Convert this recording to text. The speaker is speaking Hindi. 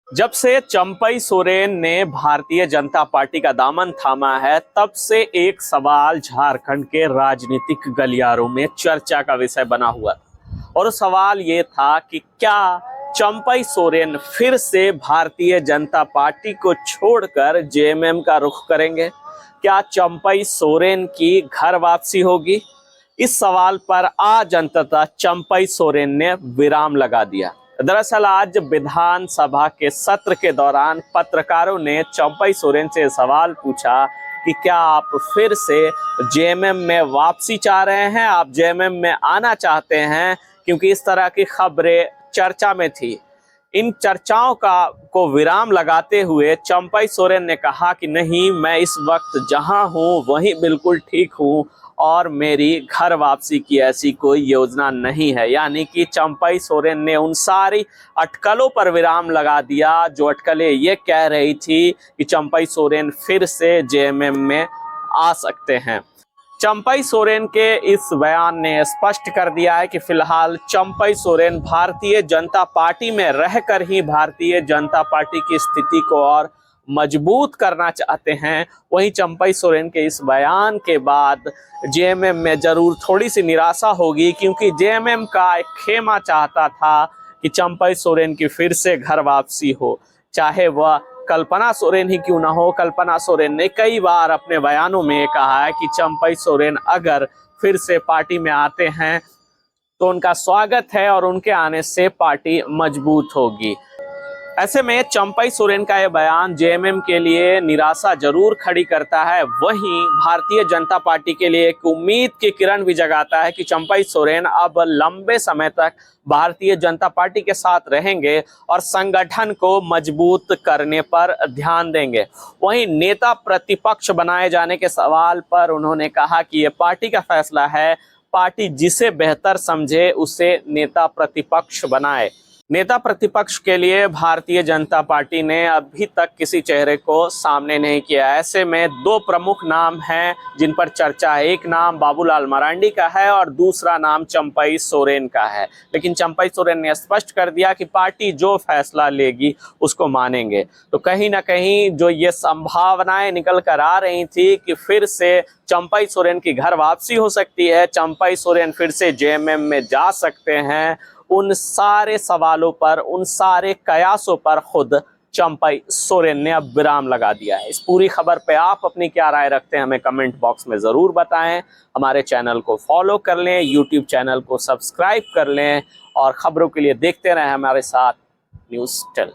जब से चंपई सोरेन ने भारतीय जनता पार्टी का दामन थामा है, तब से एक सवाल झारखंड के राजनीतिक गलियारों में चर्चा का विषय बना हुआ था। और सवाल ये था कि क्या चंपई सोरेन फिर से भारतीय जनता पार्टी को छोड़कर जेएमएम का रुख करेंगे? क्या चंपई सोरेन की घर वापसी होगी? इस सवाल पर आज अंततः चंपई सोरेन ने विराम लगा दिया। दरअसल आज विधानसभा के सत्र के दौरान पत्रकारों ने चंपई सोरेन से सवाल पूछा कि क्या आप फिर से जेएमएम में वापसी चाह रहे हैं, आप जेएमएम में आना चाहते हैं, क्योंकि इस तरह की खबरें चर्चा में थी। इन चर्चाओं को विराम लगाते हुए चंपई सोरेन ने कहा कि नहीं, मैं इस वक्त जहां हूं वहीं बिल्कुल ठीक हूं और मेरी घर वापसी की ऐसी कोई योजना नहीं है। यानी कि चंपई सोरेन ने उन सारी अटकलों पर विराम लगा दिया जो अटकलें ये कह रही थी कि चंपई सोरेन फिर से जेएमएम में आ सकते हैं। चंपई सोरेन के इस बयान ने स्पष्ट कर दिया है कि फिलहाल चंपई सोरेन भारतीय जनता पार्टी में रहकर ही भारतीय जनता पार्टी की स्थिति को और मजबूत करना चाहते हैं। वहीं चंपई सोरेन के इस बयान के बाद जेएमएम में जरूर थोड़ी सी निराशा होगी, क्योंकि जेएमएम का एक खेमा चाहता था कि चंपई सोरेन की फिर से घर वापसी हो, चाहे वह कल्पना सोरेन ही क्यों ना हो। कल्पना सोरेन ने कई बार अपने बयानों में कहा है कि चंपई सोरेन अगर फिर से पार्टी में आते हैं तो उनका स्वागत है और उनके आने से पार्टी मजबूत होगी। ऐसे में चंपई सोरेन का यह बयान जेएमएम के लिए निराशा जरूर खड़ी करता है, वहीं भारतीय जनता पार्टी के लिए एक उम्मीद की किरण भी जगाता है कि चंपई सोरेन अब लंबे समय तक भारतीय जनता पार्टी के साथ रहेंगे और संगठन को मजबूत करने पर ध्यान देंगे। वहीं नेता प्रतिपक्ष बनाए जाने के सवाल पर उन्होंने कहा कि यह पार्टी का फैसला है, पार्टी जिसे बेहतर समझे उसे नेता प्रतिपक्ष बनाए। नेता प्रतिपक्ष के लिए भारतीय जनता पार्टी ने अभी तक किसी चेहरे को सामने नहीं किया। ऐसे में दो प्रमुख नाम हैं जिन पर चर्चा है। एक नाम बाबूलाल मरांडी का है और दूसरा नाम चंपई सोरेन का है। लेकिन चंपई सोरेन ने स्पष्ट कर दिया कि पार्टी जो फैसला लेगी उसको मानेंगे। तो कहीं ना कहीं जो ये संभावनाएं निकल कर आ रही थी कि फिर से चंपई सोरेन की घर वापसी हो सकती है, चंपई सोरेन फिर से जेएमएम में जा सकते हैं, उन सारे सवालों पर, उन सारे कयासों पर खुद चंपई सोरेन ने अब विराम लगा दिया है। इस पूरी खबर पे आप अपनी क्या राय रखते हैं, हमें कमेंट बॉक्स में ज़रूर बताएं। हमारे चैनल को फॉलो कर लें, यूट्यूब चैनल को सब्सक्राइब कर लें और खबरों के लिए देखते रहें हमारे साथ न्यूज़ टेल।